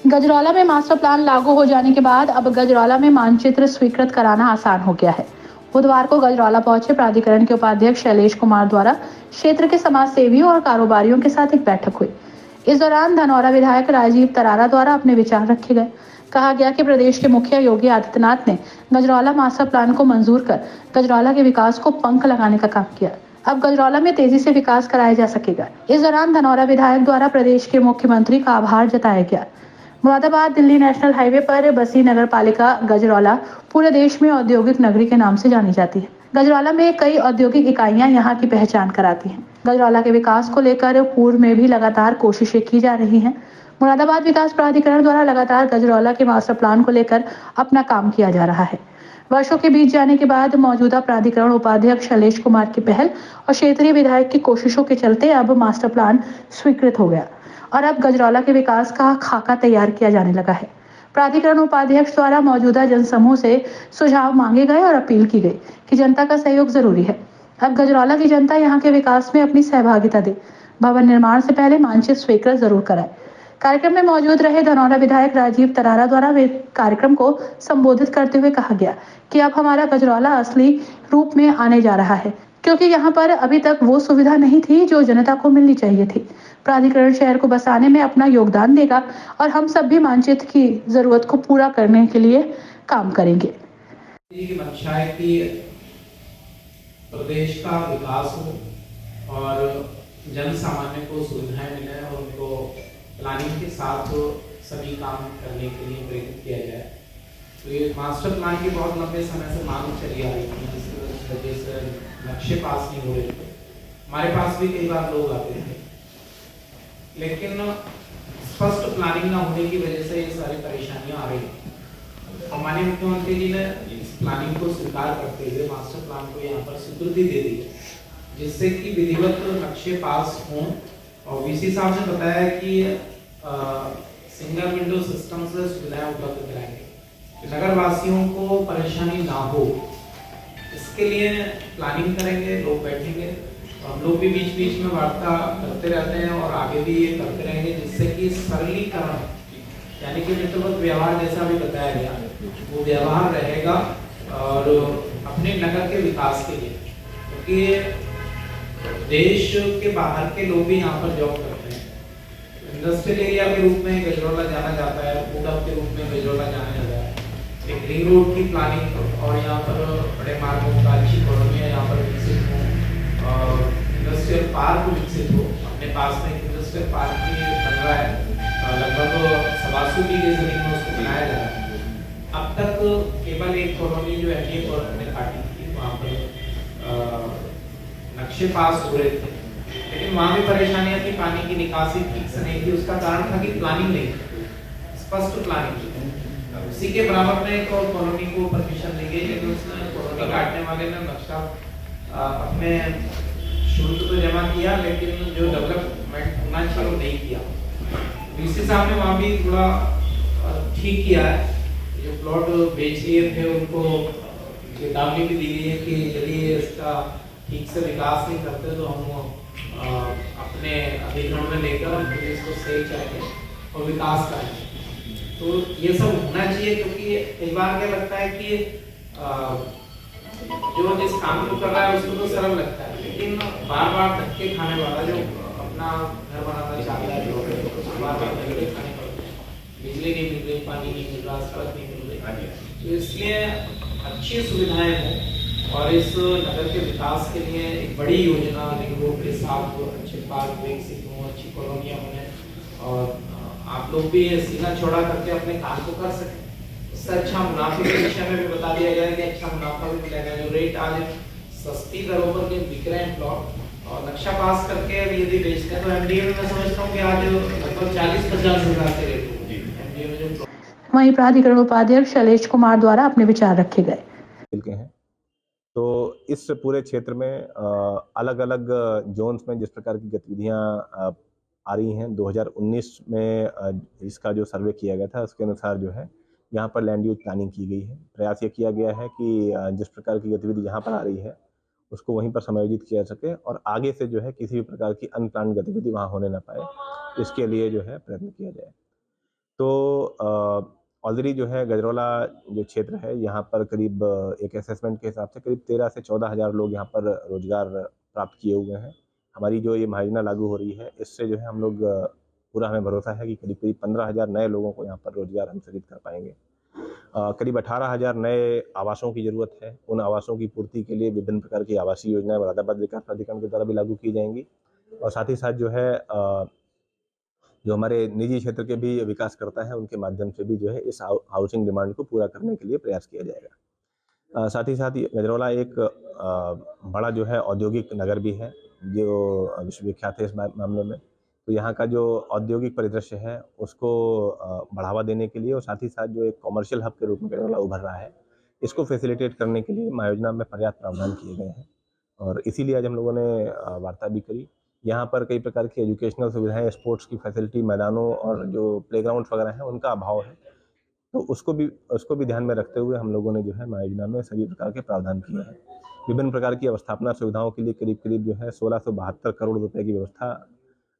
गजरौला में master plan लागू हो जाने के बाद अब गजरौला में मानचित्र स्वीकृत कराना आसान हो गया है। बुधवार को गजरौला पहुंचे प्राधिकरण के उपाध्यक्ष शैलेश कुमार द्वारा क्षेत्र के समाज सेवियों और कारोबारियों के साथ एक बैठक हुई। इस दौरान धनौरा विधायक राजीव तरारा द्वारा अपने विचार रखे गए। कहा गया कि प्रदेश के मुखिया योगी आदित्यनाथ ने गजरौला मास्टर प्लान को मंजूर कर गजरौला के विकास को पंख लगाने का काम किया। अब गजरौला में तेजी से विकास कराया जा सकेगा। इस दौरान धनौरा विधायक द्वारा प्रदेश के मुख्यमंत्री का आभार जताया गया। मुरादाबाद दिल्ली नेशनल हाईवे पर बसी नगर पालिका गजरौला पूरे देश में औद्योगिक नगरी के नाम से जानी जाती है। गजरौला में कई औद्योगिक इकाइयां यहाँ की पहचान कराती हैं। गजरौला के विकास को लेकर पूर्व में भी लगातार कोशिशें की जा रही हैं। मुरादाबाद विकास प्राधिकरण द्वारा लगातार गजरौला के मास्टर प्लान को लेकर अपना काम किया जा रहा है। वर्षों के बीत जाने के बाद मौजूदा प्राधिकरण उपाध्यक्ष शैलेश कुमार की पहल और क्षेत्रीय विधायक की कोशिशों के चलते अब मास्टर प्लान स्वीकृत हो गया और अब गजरौला के विकास का खाका तैयार किया जाने लगा है। प्राधिकरण उपाध्यक्ष द्वारा मौजूदा जनसमूह से सुझाव मांगे गए और अपील की गई कि जनता का सहयोग जरूरी है। अब गजरौला की जनता यहाँ के विकास में अपनी सहभागिता दे। भवन निर्माण से पहले मानचित्र स्वीकृत जरूर कराए। कार्यक्रम में मौजूद रहे धनौरा विधायक राजीव तरारा द्वारा कार्यक्रम को संबोधित करते हुए कहा गया कि अब हमारा गजरौला असली रूप में आने जा रहा है, क्योंकि यहाँ पर अभी तक वो सुविधा नहीं थी जो जनता को मिलनी चाहिए थी। प्राधिकरण शहर को बसाने में अपना योगदान देगा और हम सब भी मानचित्र की जरूरत को पूरा करने के लिए काम करेंगे। मंशा है कि प्रदेश का विकास हो और जन सामान्य को सुविधाएं मिले और उनको प्लानिंग के साथ सभी काम करने के लिए प्रेरित किया जाए। तो ये मास्टर प्लान की बहुत लंबे समय से मांग चली आ रही थी, जिसकी वजह से नक्शे पास नहीं हो रहे थे। हमारे पास भी कई बार लोग आते थे, लेकिन स्पष्ट प्लानिंग ना होने की वजह से ये सारी परेशानियां आ रही हैं। हमारे मुख्यमंत्री जी ने इस प्लानिंग को स्वीकार करते हुए मास्टर प्लान को यहाँ पर स्वीकृति दे दी, जिससे कि विधिवत नक्शे पास हों। और वीसी साहब ने बताया कि सिंगल विंडो सिस्टम से सुविधाएं उपलब्ध कराएंगे, नगर वासियों को परेशानी ना हो। इसके लिए प्लानिंग करेंगे, लोग बैठेंगे, हम लोग भी बीच बीच में वार्ता करते रहते हैं और आगे भी ये करते रहेंगे, जिससे कि सरलीकरण यानी कि नीतिगत व्यवहार जैसा भी बताया गया वो व्यवहार रहेगा और अपने नगर के विकास के लिए, क्योंकि देश के बाहर के लोग भी यहाँ पर जॉब करते हैं। इंडस्ट्रियल एरिया के रूप में गजरौला जाना जाता है, फूड हब के रूप में गजरौला जाना जाता है। एक रिंग रोड की प्लानिंग और यहाँ पर बड़े मार्गों का अच्छी कॉलोनियाँ यहाँ पर विकसित हो और इंडस्ट्रियल पार्क विकसित हो। अपने पास में इंडस्ट्रियल पार्क भी बन रहा है, लगभग 125 बीघे जमीन में उसको बनाया जा रहा है। अब तक केवल एक कॉलोनी जो एनडीए गवर्नमेंट ने काटी थी, वहाँ पर नक्शे पास हो रहे थे, लेकिन वहाँ भी परेशानियां थी, पानी की निकासी ठीक से नहीं थी। उसका कारण था कि प्लानिंग नहीं थी, स्पष्ट प्लानिंग थी। उसी के बराबर में एक और कॉलोनी को परमिशन दी गई, लेकिन उसने कॉलोनी काटने वाले ने नक्शा अपने शुल्क तो जमा किया, लेकिन जो डेवलपमेंट होना चाहिए वो नहीं किया। डीसी साहब ने वहाँ भी थोड़ा ठीक किया है। जो प्लॉट बेच लिए थे उनको चेतावनी भी दी गई है कि यदि इसका ठीक से विकास नहीं करते तो हम अपने अधिग्रहण में लेकर पुलिस को सेल करेंगे और विकास करेंगे। तो ये सब होना चाहिए, क्योंकि कई बार क्या लगता है कि जो जिस काम को कर रहा है उसको तो सरल लगता है, लेकिन बार बार धक्के खाने वाला जो अपना घर बनाना चाहता है तो बार बार धक्के खाने पड़ते हैं। बिजली नहीं मिल रही, पानी नहीं मिल रहा, सड़क नहीं मिल रही, तो इसलिए अच्छी सुविधाएं हों और इस नगर के विकास के लिए एक बड़ी योजना रिंग रोड के साथ अच्छे पार्क विकसित हों, अच्छी कॉलोनियाँ बने और आप लोग भी सीना चौड़ा करके अपने काम को कर सकें। उससे अच्छा मुनाफे के विषय में भी बता दिया गया है कि अच्छा मुनाफा भी मिलेगा। जो रेट आज सस्ती दरों पर के बिक रहे हैं प्लॉट और नक्शा पास करके यदि बेचते हैं तो एमडीए में मैं समझता हूँ कि आज लगभग 40-50 हजार के रेट होंगे एमडीए में जो। वहीं प्राधिकरण उपाध्यक्ष शैलेश कुमार द्वारा अपने विचार रखे गए। तो इस पूरे क्षेत्र में अलग अलग जोन्स में जिस प्रकार की गतिविधियां आ रही हैं, 2019 में इसका जो सर्वे किया गया था उसके अनुसार जो है यहाँ पर लैंड यूज प्लानिंग की गई है। प्रयास ये किया गया है कि जिस प्रकार की गतिविधि यहाँ पर आ रही है उसको वहीं पर समायोजित किया सके और आगे से जो है किसी भी प्रकार की अनप्लान्ड गतिविधि वहाँ होने ना पाए, इसके लिए जो है प्रयत्न किया जाए। तो ऑलरेडी जो है गजरौला जो क्षेत्र है यहाँ पर करीब एक असेसमेंट के हिसाब से करीब 13 से 14 हज़ार लोग यहाँ पर रोजगार प्राप्त किए हुए हैं। हमारी जो ये महायोजना लागू हो रही है इससे जो है हम लोग पूरा हमें भरोसा है कि करीब करीब 15,000 नए लोगों को यहाँ पर रोजगार हम सृजित कर पाएंगे। करीब 18,000 नए आवासों की ज़रूरत है। उन आवासों की पूर्ति के लिए विभिन्न प्रकार की आवासीय योजनाएं मुरादाबाद विकास प्राधिकरण के द्वारा भी लागू की जाएंगी और साथ ही साथ जो है जो हमारे निजी क्षेत्र के भी विकासकर्ता हैं उनके माध्यम से भी जो है इस हाउसिंग डिमांड को पूरा करने के लिए प्रयास किया जाएगा। साथ ही साथ गजरौला एक बड़ा जो है औद्योगिक नगर भी है जो विश्वविख्यात है इस मामले में। तो यहाँ का जो औद्योगिक परिदृश्य है उसको बढ़ावा देने के लिए और साथ ही साथ जो एक कॉमर्शियल हब के रूप में गजरौला उभर रहा है इसको फैसिलिटेट करने के लिए महायोजना में पर्याप्त प्रावधान किए गए हैं और इसीलिए आज हम लोगों ने वार्ता भी करी। यहाँ पर कई प्रकार की एजुकेशनल सुविधाएं, स्पोर्ट्स की फैसिलिटी, मैदानों और जो प्लेग्राउंड वगैरह हैं उनका अभाव है। तो उसको भी ध्यान में रखते हुए हम लोगों ने जो है महायोजना में सभी प्रकार के प्रावधान किए हैं। विभिन्न प्रकार की अवस्थापना सुविधाओं के लिए करीब करीब जो है 1672 करोड़ रुपए की व्यवस्था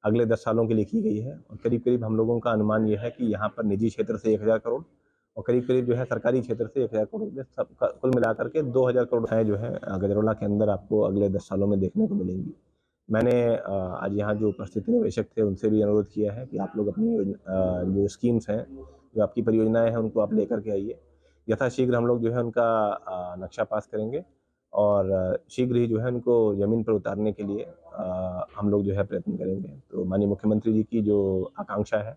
अगले 10 सालों के लिए की गई है और करीब करीब हम लोगों का अनुमान यह है कि यहाँ पर निजी क्षेत्र से 1000 करोड़ और करीब करीब जो है सरकारी क्षेत्र से 1000 करोड़ रुपये सब कुल मिलाकर के 2000 करोड़ है जो है गजरौला के अंदर आपको अगले 10 सालों में देखने को मिलेंगी। मैंने आज यहाँ जो उपस्थित निवेशक थे उनसे भी अनुरोध किया है कि आप लोग अपनी जो स्कीम्स हैं, जो आपकी परियोजनाएं हैं उनको आप लेकर के आइए। यथाशीघ्र हम लोग जो है उनका नक्शा पास करेंगे और शीघ्र ही जो है उनको ज़मीन पर उतारने के लिए हम लोग जो है प्रयत्न करेंगे। तो माननीय मुख्यमंत्री जी की जो आकांक्षा है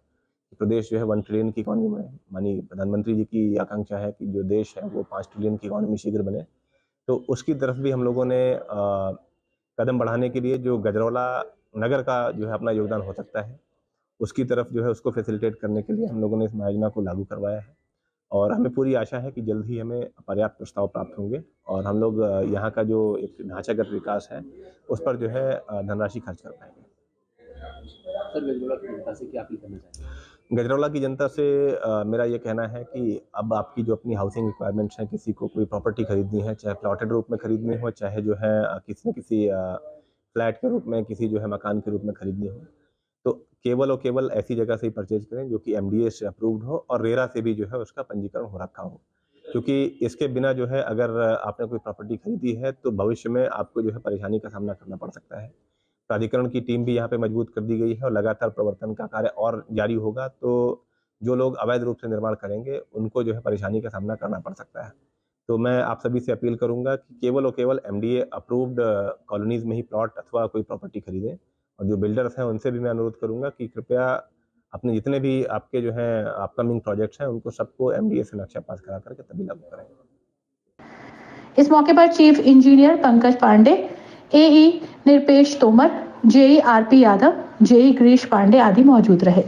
प्रदेश जो है 1 ट्रिलियन की इकॉनमी में, माननीय प्रधानमंत्री जी की आकांक्षा है कि जो देश है वो 5 ट्रिलियन की इकॉनमी शीघ्र बने। तो उसकी तरफ भी हम लोगों ने कदम बढ़ाने के लिए जो गजरौला नगर का जो है अपना योगदान हो सकता है उसकी तरफ जो है उसको फैसिलिटेट करने के लिए हम लोगों ने इस महायोजना को लागू करवाया है और हमें पूरी आशा है कि जल्द ही हमें पर्याप्त प्रस्ताव प्राप्त होंगे और हम लोग यहाँ का जो एक ढांचागत विकास है उस पर जो है धनराशि खर्च कर पाएंगे। सर गजरौला की जनता से क्या अपील करना चाहेंगे? गजरौला की जनता से मेरा ये कहना है कि अब आपकी जो अपनी हाउसिंग रिक्वायरमेंट्स हैं, किसी को कोई प्रॉपर्टी खरीदनी है, चाहे प्लॉटेड रूप में खरीदनी हो, चाहे जो है किसी न किसी फ्लैट के रूप में, किसी जो है मकान के रूप में खरीदनी हो, तो केवल और केवल ऐसी जगह से ही परचेज करें जो कि एमडीए से अप्रूव्ड हो और रेरा से भी जो है उसका पंजीकरण हो रखा हो। क्योंकि इसके बिना जो है अगर आपने कोई प्रॉपर्टी खरीदी है तो भविष्य में आपको जो है परेशानी का सामना करना पड़ सकता है। प्राधिकरण की टीम भी यहाँ पे मजबूत कर दी गई है और लगातार प्रवर्तन का कार्य और जारी होगा। तो जो लोग अवैध रूप से निर्माण करेंगे उनको जो है परेशानी का सामना करना पड़ सकता है। तो मैं आप सभी से अपील करूंगा कि केवल और केवल एमडीए अप्रूव्ड कॉलोनीज में ही प्लॉट अथवा कोई प्रॉपर्टी खरीदें और जो बिल्डर्स हैं उनसे भी मैं अनुरोध करूंगा कि कृपया अपने जितने भी आपके जो है अपकमिंग प्रोजेक्ट्स हैं उनको सबको एमडीए से नक्शा पास करा करके तभी लागू करें। इस मौके पर chief engineer Pankaj Pande, AE Nirpesh Tomar, JE RP Yadav, JE Girish Pande आदि मौजूद रहे।